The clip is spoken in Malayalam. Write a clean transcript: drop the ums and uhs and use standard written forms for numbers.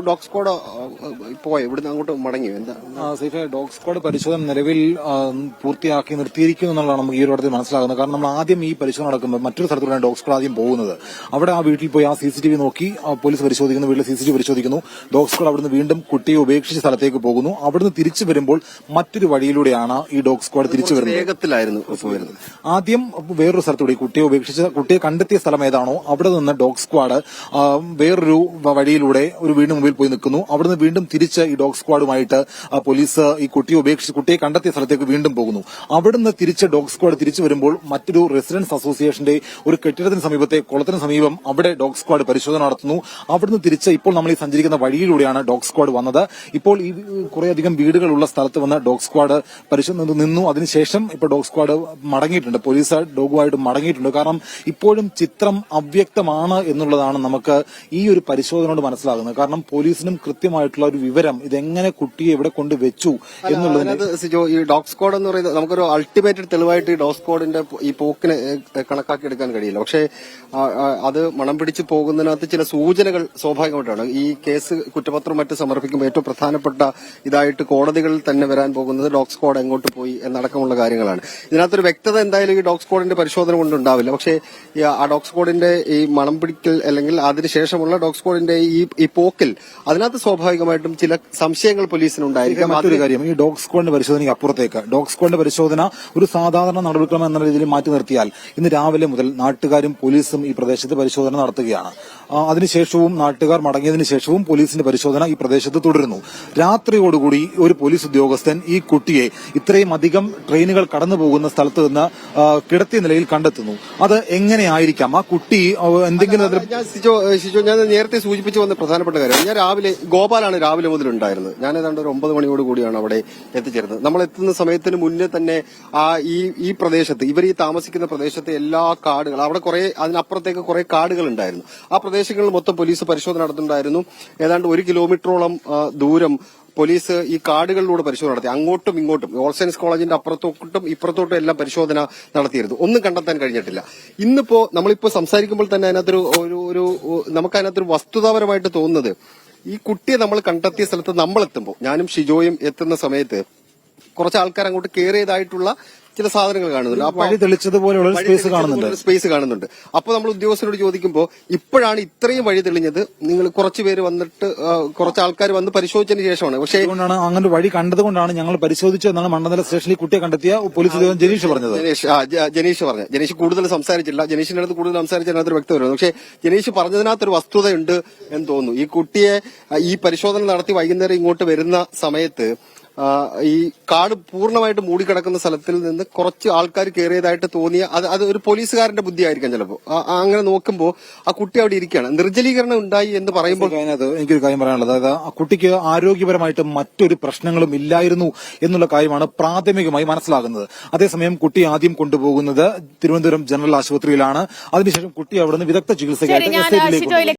ഡോഗ് സ്ക്വാഡ് പോയോ? ഇവിടുന്ന് അങ്ങോട്ട് മടങ്ങിയോ? എന്താ സൈഫെ, ഡോഗ് സ്ക്വാഡ് പരിശോധന നിലവിൽ പൂർത്തിയാക്കി നിർത്തിയിരിക്കുന്നു എന്നുള്ളതാണ് നമുക്ക് ഈ ഒരു ഇടത്തിൽ മനസ്സിലാകുന്നത്. കാരണം നമ്മൾ ആദ്യം ഈ പരിശോധന നടക്കുമ്പോൾ മറ്റൊരു സ്ഥലത്തൂടെയാണ് ഡോഗ് സ്ക്വാഡ് ആദ്യം പോകുന്നത്. അവിടെ ആ വീട്ടിൽ പോയി ആ CCTV നോക്കി പോലീസ് പരിശോധിക്കുന്നു, വീട്ടിലെ CCTV പരിശോധിക്കുന്നു. ഡോഗ് സ്ക്വാഡ് അവിടുന്ന് വീണ്ടും കുട്ടിയെ ഉപേക്ഷിച്ച സ്ഥലത്തേക്ക് പോകുന്നു. അവിടുന്ന് തിരിച്ചു വരുമ്പോൾ മറ്റൊരു വഴിയിലൂടെയാണ് ഈ ഡോഗ് സ്ക്വാഡ് തിരിച്ചു വരുന്നത്. വേഗത്തിലായിരുന്നു വരുന്നത്. ആദ്യം വേറൊരു സ്ഥലത്തൂടെ കുട്ടിയെ കണ്ടെത്തിയ സ്ഥലം ഏതാണോ അവിടെ നിന്ന് ഡോഗ് സ്ക്വാഡ് വേറൊരു വഴിയിലൂടെ ഒരു വീടിന് മുമ്പിൽ പോയി നിൽക്കുന്നു. അവിടുന്ന് വീണ്ടും തിരിച്ച് ഈ ഡോഗ് സ്ക്വാഡുമായിട്ട് പോലീസ് ഈ കുട്ടിയെ കണ്ടെത്തിയ സ്ഥലത്തേക്ക് വീണ്ടും പോകുന്നു. അവിടുന്ന് തിരിച്ച് ഡോഗ് സ്ക്വാഡ് തിരിച്ചു വരുമ്പോൾ മറ്റൊരു റെസിഡൻസ് അസോസിയേഷന്റെ ഒരു കെട്ടിടത്തിന് സമീപത്തെ കുളത്തിന് സമീപം അവിടെ ഡോഗ് സ്ക്വാഡ് പരിശോധന നടത്തുന്നു. അവിടുന്ന് തിരിച്ച് ഇപ്പോൾ നമ്മൾ ഈ സഞ്ചരിക്കുന്ന വഴിയിലൂടെയാണ് ഡോഗ് സ്ക്വാഡ് വന്നത്. ഇപ്പോൾ ഈ കുറേയധികം വീടുകളുള്ള സ്ഥലത്ത് വന്ന് ഡോഗ് സ്ക്വാഡ് പരിശോധന നിന്നു. അതിനുശേഷം ഇപ്പോൾ ഡോഗ് സ്ക്വാഡ് മടങ്ങിയിട്ടുണ്ട്. പോലീസ് ഡോഗുമായിട്ട് മടങ്ങിയിട്ടുണ്ട്. കാരണം ഇപ്പോഴും ചിത്രം അവ്യക്തമാണ് എന്നുള്ളതാണ് നമുക്ക് ഈ ഒരു പരിശോധനയോട് മനസ്സിലാകുന്നത്. കാരണം പോലീസിനും കൃത്യമായിട്ടുള്ള ഒരു വിവരം ഇതെങ്ങനെ കുട്ടിയെ എവിടെ കൊണ്ട് വെച്ചു എന്നുള്ളത്. ഈ ഡോഗ് സ്ക്വാഡ് എന്ന് പറയുന്നത് നമുക്കൊരു അൾട്ടിമേറ്റ് തെളിവായിട്ട് ഈ ഡോഗ് സ്ക്വാഡിന്റെ ഈ പോക്കിനെ കണക്കാക്കി എടുക്കാൻ കഴിയില്ല. പക്ഷേ അത് മണം പിടിച്ച് പോകുന്നതിനകത്ത് ചില സൂചനകൾ സ്വാഭാവികമായിട്ടാണ്. ഈ കേസ് കുറ്റപത്രം മറ്റ് സമർപ്പിക്കുമ്പോൾ ഏറ്റവും പ്രധാനപ്പെട്ട ഇതായിട്ട് കോടതികളിൽ തന്നെ വരാൻ പോകുന്നത് ഡോഗ് സ്ക്വാഡ് എങ്ങോട്ട് പോയി എന്നടക്കമുള്ള കാര്യങ്ങളാണ്. ഇതിനകത്തൊരു വ്യക്തത എന്തായാലും ഈ ഡോഗ് സ്ക്വാഡിന്റെ പരിശോധന കൊണ്ടുണ്ടാവില്ല. പക്ഷേ ആ ഡോഗ് സ്ക്വാഡിന്റെ ഈ മണം പിടിക്കൽ അല്ലെങ്കിൽ അതിനുശേഷമുള്ള ഡോഗ് സ്ക്വാഡിന്റെ ഈ പോക്കിൽ അതിനകത്ത് സ്വാഭാവികമായിട്ടും ചില സംശയങ്ങൾ പോലീസിനുണ്ടായിരിക്കും. മറ്റൊരു കാര്യം, ഈ ഡോഗ് സ്ക്വാഡിന്റെ പരിശോധനയ്ക്ക് അപ്പുറത്തേക്ക് ഡോഗ് സ്ക്വാഡിന്റെ പരിശോധന ഒരു സാധാരണ നടപടിക്രമം എന്ന രീതിയിൽ മാറ്റി നിർത്തിയാൽ ഇന്ന് രാവിലെ മുതൽ നാട്ടുകാരും പോലീസും ഈ പ്രദേശത്ത് പരിശോധന നടത്തുകയാണ്. അതിനുശേഷവും നാട്ടുകാർ മടങ്ങിയതിനു ശേഷവും പോലീസിന്റെ പരിശോധന ഈ പ്രദേശത്ത് തുടരുന്നു. രാത്രിയോടുകൂടി ഒരു പോലീസ് ഉദ്യോഗസ്ഥൻ ഈ കുട്ടിയെ ഇത്രയും അധികം ട്രെയിനുകൾ കടന്നു പോകുന്ന സ്ഥലത്ത് നിന്ന് കിടത്തിയ നിലയിൽ കണ്ടെത്തുന്നു. അത് എങ്ങനെയായിരിക്കാം? ആ കുട്ടി എന്തെങ്കിലും ഞാൻ നേരത്തെ സൂചിപ്പിച്ചു വന്ന പ്രധാനപ്പെട്ട കാര്യം, ഞാൻ ഗോപാലാണ് രാവിലെ മുതൽ ഉണ്ടായിരുന്നത്. ഞാൻ ഏതാണ്ട് ഒരു 9 മണിയോട് കൂടിയാണ് അവിടെ എത്തിച്ചേരുന്നത്. നമ്മൾ എത്തുന്ന സമയത്തിന് മുന്നേ തന്നെ ഈ പ്രദേശത്ത് ഇവർ ഈ താമസിക്കുന്ന പ്രദേശത്തെ എല്ലാ കാടുകൾ അവിടെ അതിനപ്പുറത്തേക്ക് കുറെ കാടുകൾ ഉണ്ടായിരുന്നു. ആ പ്രദേശങ്ങളിൽ മൊത്തം പോലീസ് പരിശോധന നടത്തുന്നുണ്ടായിരുന്നു. ഏതാണ്ട് 1 കിലോമീറ്ററോളം ദൂരം പോലീസ് ഈ കാടുകളിലൂടെ പരിശോധന നടത്തി. അങ്ങോട്ടും ഇങ്ങോട്ടും ഓൾ സയൻസ് കോളേജിന്റെ അപ്പുറത്തോട്ടും ഇപ്പുറത്തോട്ടും എല്ലാം പരിശോധന നടത്തിയിരുന്നു. ഒന്നും കണ്ടെത്താൻ കഴിഞ്ഞിട്ടില്ല. നമ്മളിപ്പോ സംസാരിക്കുമ്പോൾ തന്നെ നമുക്കതിനകത്തൊരു വസ്തുതാപരമായിട്ട് തോന്നുന്നത്, ഈ കുട്ടിയെ നമ്മൾ കണ്ടെത്തിയ സ്ഥലത്ത് നമ്മൾ എത്തുമ്പോൾ, ഞാനും ഷിജോയും എത്തുന്ന സമയത്ത് കുറച്ച് ആൾക്കാർ അങ്ങോട്ട് കയറിയതായിട്ടുള്ള ചില സാധനങ്ങൾ കാണുന്നുണ്ട്. വഴി തെളിച്ചതുപോലെയുള്ള സ്പേസ് കാണുന്നുണ്ട്. അപ്പോൾ നമ്മൾ ഉദ്യോഗസ്ഥരോട് ചോദിക്കുമ്പോൾ ഇപ്പോഴാണ് ഇത്രയും വഴി തെളിഞ്ഞത്, നിങ്ങൾ കുറച്ച് പേര് വന്നിട്ട് കുറച്ച് ആൾക്കാർ വന്ന് പരിശോധിച്ചതിന് ശേഷമാണ്. പക്ഷേ അങ്ങനെ വഴി കണ്ടതുകൊണ്ടാണ് ഞങ്ങൾ പരിശോധിച്ചു എന്നാണ് മണ്ണന്തല സ്റ്റേഷനിൽ കുട്ടിയെ കണ്ടെത്തിയ പോലീസ് ഉദ്യോഗസ്ഥൻ ജനീഷ് പറഞ്ഞത്. ജനീഷ് കൂടുതൽ സംസാരിച്ചില്ല. ജനീഷിന്റെ അടുത്ത് കൂടുതൽ സംസാരിച്ചതിനകത്തൊരു വ്യക്തമായിരുന്നു. പക്ഷേ ജനീഷ് പറഞ്ഞതിനകത്തൊരു വസ്തുതയുണ്ട് എന്ന് തോന്നുന്നു. ഈ കുട്ടിയെ ഈ പരിശോധന നടത്തി വൈകുന്നേരം ഇങ്ങോട്ട് വരുന്ന സമയത്ത് ഈ കാട് പൂർണ്ണമായിട്ട് മൂടിക്കിടക്കുന്ന സ്ഥലത്തിൽ നിന്ന് കുറച്ച് ആൾക്കാർ കയറിയതായിട്ട് തോന്നിയ അത് ഒരു പോലീസുകാരന്റെ ബുദ്ധിയായിരിക്കാം ചിലപ്പോൾ. അങ്ങനെ നോക്കുമ്പോൾ ആ കുട്ടി അവിടെ ഇരിക്കുകയാണ്. നിർജ്ജലീകരണം ഉണ്ടായി എന്ന് പറയുമ്പോൾ എനിക്കൊരു കാര്യം പറയാനുള്ളത്, അതായത് ആ കുട്ടിക്ക് ആരോഗ്യപരമായിട്ട് മറ്റൊരു പ്രശ്നങ്ങളും ഇല്ലായിരുന്നു എന്നുള്ള കാര്യമാണ് പ്രാഥമികമായി മനസ്സിലാകുന്നത്. അതേസമയം കുട്ടി ആദ്യം കൊണ്ടുപോകുന്നത് തിരുവനന്തപുരം ജനറൽ ആശുപത്രിയിലാണ്. അതിനുശേഷം കുട്ടി അവിടുന്ന് വിദഗ്ധ ചികിത്സയ്ക്കായിട്ട്